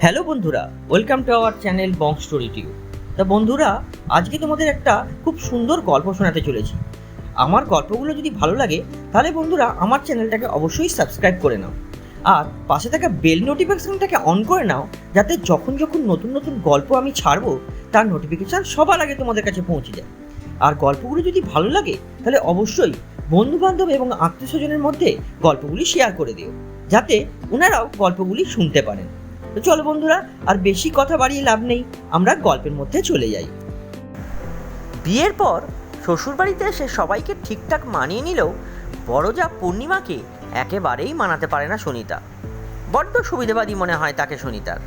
Hello বন্ধুরা, welcome to our channel Bong story টিউ। তা বন্ধুরা, আজকে তোমাদের একটা খুব সুন্দর গল্প শোনাতে চলেছি। আমার গল্পগুলো যদি ভালো লাগে তাহলে বন্ধুরা আমার চ্যানেলটাকে অবশ্যই সাবস্ক্রাইব করে নাও আর পাশে থাকা বেল নোটিফিকেশনটাকে অন করে নাও, যাতে যখন যখন নতুন নতুন গল্প আমি ছাড়বো তার নোটিফিকেশান সবার আগে তোমাদের কাছে পৌঁছে যায়। আর গল্পগুলো যদি ভালো লাগে তাহলে অবশ্যই বন্ধুবান্ধব এবং আত্মীয় স্বজনের মধ্যে গল্পগুলি শেয়ার করে দিও, যাতে ওনারাও গল্পগুলি শুনতে পারেন। তো চলো বন্ধুরা, আর বেশি কথা বাড়িয়ে লাভ নেই, আমরা গল্পের মধ্যে চলে যাই। বিয়ের পর শ্বশুরবাড়িতে এসে সবাইকে ঠিকঠাক মানিয়ে নিলেও বড় যা পূর্ণিমাকে একেবারেই মানাতে পারে না সুনিতা। বড্ড সুবিধাবাদী মনে হয় তাকে সুনিতার।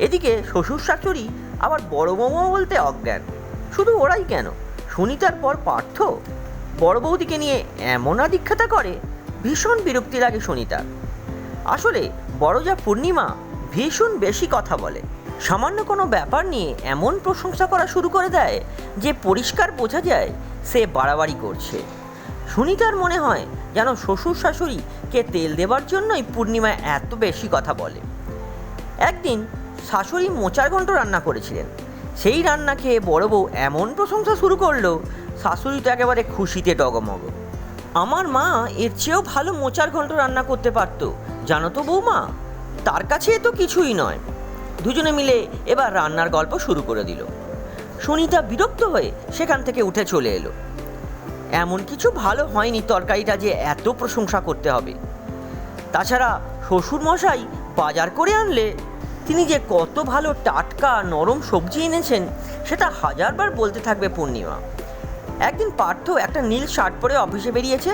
এদিকে শ্বশুর শাশুড়ি আবার বড় বৌমা বলতে অজ্ঞান। শুধু ওরাই কেন, সুনিতার পর পার্থ বড় বৌদিকে নিয়ে এমন আদিক্ষেতা করে, ভীষণ বিরক্তি লাগে সুনিতার। আসলে বড় যা পূর্ণিমা ভীষণ বেশি কথা বলে। সামান্য কোনো ব্যাপার নিয়ে এমন প্রশংসা করা শুরু করে দেয় যে পরিষ্কার বোঝা যায় সে বাড়াবাড়ি করছে। সুনিতার মনে হয় যেন শ্বশুর শাশুড়িকে তেল দেবার জন্যই পূর্ণিমা এত বেশি কথা বলে। একদিন শাশুড়ি মোচার ঘন্ট রান্না করেছিলেন। সেই রান্না খেয়ে বড় বউ এমন প্রশংসা শুরু করলো, শাশুড়ি তো একেবারে খুশিতে ডগমগ। আমার মা এর চেয়েও ভালো মোচার ঘন্ট রান্না করতে পারতো, জানো তো বৌমা, তার কাছে তো কিছুই নয়। দুজনে মিলে এবার রান্নার গল্প শুরু করে দিল। সুনিতা বিরক্ত হয়ে সেখান থেকে উঠে চলে এলো। এমন কিছু ভালো হয়নি তরকারিটা যে এত প্রশংসা করতে হবে। তাছাড়া শ্বশুর মশাই বাজার করে আনলে তিনি যে কত ভালো টাটকা নরম সবজি এনেছেন সেটা হাজারবার বলতে থাকবে পূর্ণিমা। একদিন পার্থ একটা নীল শার্ট পরে অফিসে বেরিয়েছে।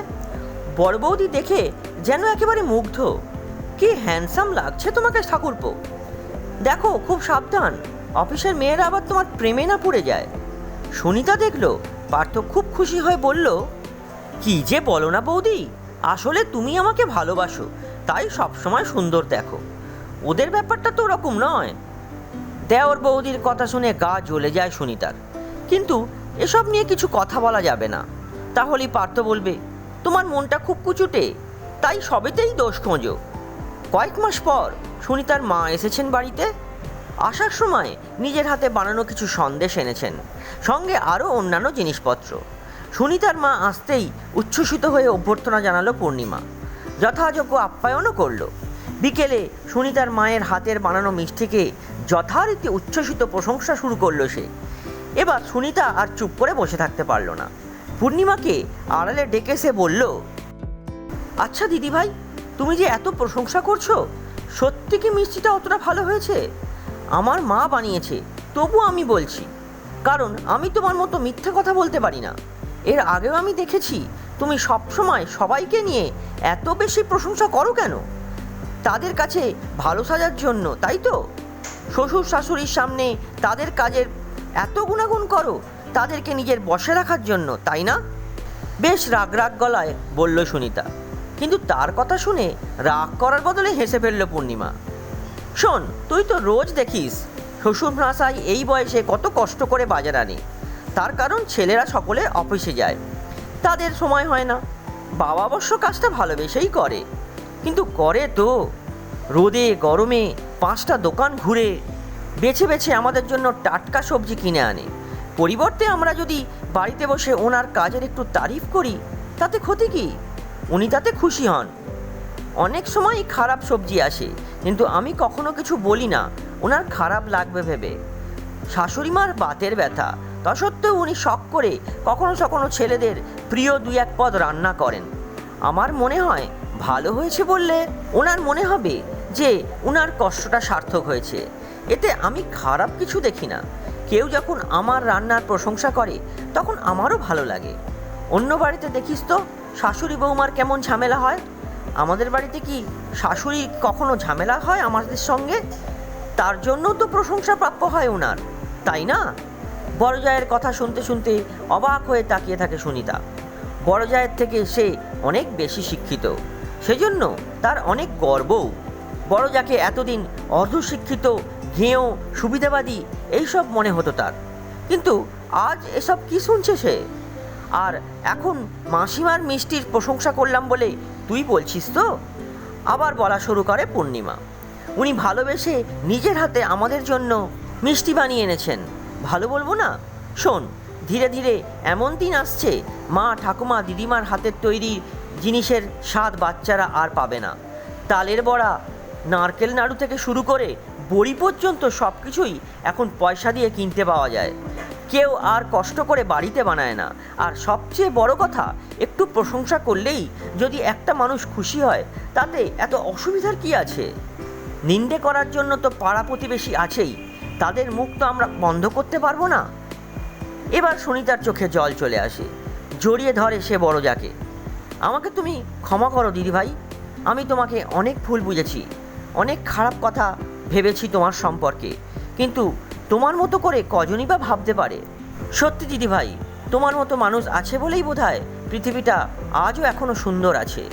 বড় বৌদি দেখে যেন একেবারে মুগ্ধ। কি হ্যান্ডসাম লাগছে তোমাকে ঠাকুরপো, দেখো খুব সাবধান, অফিসের মেয়েরা আবার তোমার প্রেমে না পড়ে যায়। সুনিতা দেখলো পার্থ খুব খুশি হয়ে বলল, কি যে বলো না বৌদি, আসলে তুমি আমাকে ভালোবাসো তাই সবসময় সুন্দর দেখো, ওদের ব্যাপারটা তো ওরকম নয়। দেওর বৌদির কথা শুনে গা জ্বলে যায় সুনিতার, কিন্তু এসব নিয়ে কিছু কথা বলা যাবে না, তাহলেই পার্থ বলবে তোমার মনটা খুব কুচুটে, তাই সবেতেই দোষ খোঁজো। কয়েক মাস পর সুনিতার মা এসেছেন বাড়িতে। আসার সময় নিজের হাতে বানানো কিছু সন্দেশ এনেছেন, সঙ্গে আরও অন্যান্য জিনিসপত্র। সুনিতার মা আসতেই উচ্ছ্বসিত হয়ে অভ্যর্থনা জানালো পূর্ণিমা, যথাযোগ্য আপ্যায়নও করল। বিকেলে সুনিতার মায়ের হাতের বানানো মিষ্টিকে যথারীতি উচ্ছ্বসিত প্রশংসা শুরু করলো সে। এবার সুনিতা আর চুপ করে বসে থাকতে পারল না। পূর্ণিমাকে আড়ালে ডেকে সে বলল, আচ্ছা দিদিভাই, তুমি যে এত প্রশংসা করছো, সত্যি কি মিষ্টিটা অতটা ভালো হয়েছে? আমার মা বানিয়েছে, তবু আমি বলছি, কারণ আমি তোমার মতো মিথ্যে কথা বলতে পারি না। এর আগেও আমি দেখেছি তুমি সবসময় সবাইকে নিয়ে এত বেশি প্রশংসা করো কেন? তাদের কাছে ভালো সাজার জন্য, তাই তো? শ্বশুর শাশুড়ির সামনে তাদের কাজের এত গুণাগুণ করো, তাদেরকে নিজের বশে রাখার জন্য, তাই না? বেশ রাগ রাগ গলায় বলল সুনিতা, কিন্তু তার কথা শুনে রাগ করার বদলে হেসে ফেলল পূর্ণিমা। শোন, তুই তো রোজ দেখিস শ্বশুর মশাই এই বয়সে কত কষ্ট করে বাজার আনে। তার কারণ ছেলেরা সকলে অফিসে যায়, তাদের সময় হয় না। বাবা অবশ্য কাজটা ভালোবেসেই করে, কিন্তু করে তো রোদে গরমে 5টা দোকান ঘুরে বেছে বেছে আমাদের জন্য টাটকা সবজি কিনে আনে। পরিবর্তে আমরা যদি বাড়িতে বসে ওনার কাজের একটু তারিফ করি, তাতে ক্ষতি কি? উনি তাতে খুশি হন। অনেক সময় খারাপ সবজি আসে, কিন্তু আমি কখনো কিছু বলি না ওনার খারাপ লাগবে ভেবে। শাশুড়ি মার বাতের ব্যথা, তা সত্ত্বেও উনি শখ করে কখনো কখনো ছেলেদের প্রিয় 2-1 পদ রান্না করেন। আমার মনে হয় ভালো হয়েছে বললে ওনার মনে হবে যে ওনার কষ্টটা সার্থক হয়েছে, এতে আমি খারাপ কিছু দেখি না। কেউ যখন আমার রান্নার প্রশংসা করে তখন আমারও ভালো লাগে। অন্য বাড়িতে দেখিস তো শাশুড়ি বৌমার কেমন ঝামেলা হয়, আমাদের বাড়িতে কি শাশুড়ি কখনো ঝামেলা হয় আমাদের সঙ্গে? তার জন্য তো প্রশংসা প্রাপ্য হয় ওনার, তাই না? বড় জায়ের কথা শুনতে শুনতে অবাক হয়ে তাকিয়ে থাকে সুনিতা। বড় জায়ের থেকে সে অনেক বেশি শিক্ষিত, সেজন্য তার অনেক গর্বও। বড় যাকে এতদিন অর্ধশিক্ষিত, ঘেঁয়ো, সুবিধাবাদী এইসব মনে হতো তার, কিন্তু আজ এসব কি শুনছে সে? আর এখন মাসিমার মিষ্টির প্রশংসা করলাম বলে তুই বলছিস তো? আবার বলা শুরু করে পূর্ণিমা। উনি ভালোবেসে নিজের হাতে আমাদের জন্য মিষ্টি বানিয়ে এনেছেন। ভালো বলবো না? শোন, ধীরে ধীরে এমন দিন আসছে মা, ঠাকুমা, দিদিমার হাতের তৈরি জিনিসের স্বাদ বাচ্চারা আর পাবে না। তালের বড়া, নারকেল নাড়ু থেকে শুরু করে বড়ি পর্যন্ত সব কিছুই এখন পয়সা দিয়ে কিনতে পাওয়া যায়। কেউ আর কষ্ট করে বাড়িতে বানায় না। আর সবচেয়ে বড় কথা, একটু প্রশংসা করলেই যদি একটা মানুষ খুশি হয়, তাতে এত অসুবিধার কি আছে? নিন্দে করার জন্য তো পাড়া প্রতিবেশী আছেই, তাদের মুখ তো আমরা বন্ধ করতে পারবো না। এবার সুনিতার চোখে জল চলে আসে, জড়িয়ে ধরে সে বড় যাকে। আমাকে তুমি ক্ষমা করো দিদিভাই, আমি তোমাকে অনেক ভুল বুঝেছি, অনেক খারাপ কথা ভেবেছি তোমার সম্পর্কে, কিন্তু তোমার মতো করে কজনই বা ভাবতে পারে? সত্যি দিদিভাই, তোমার মতো মানুষ আছে বলেই বোধহয় পৃথিবীটা আজও এখনো সুন্দর আছে।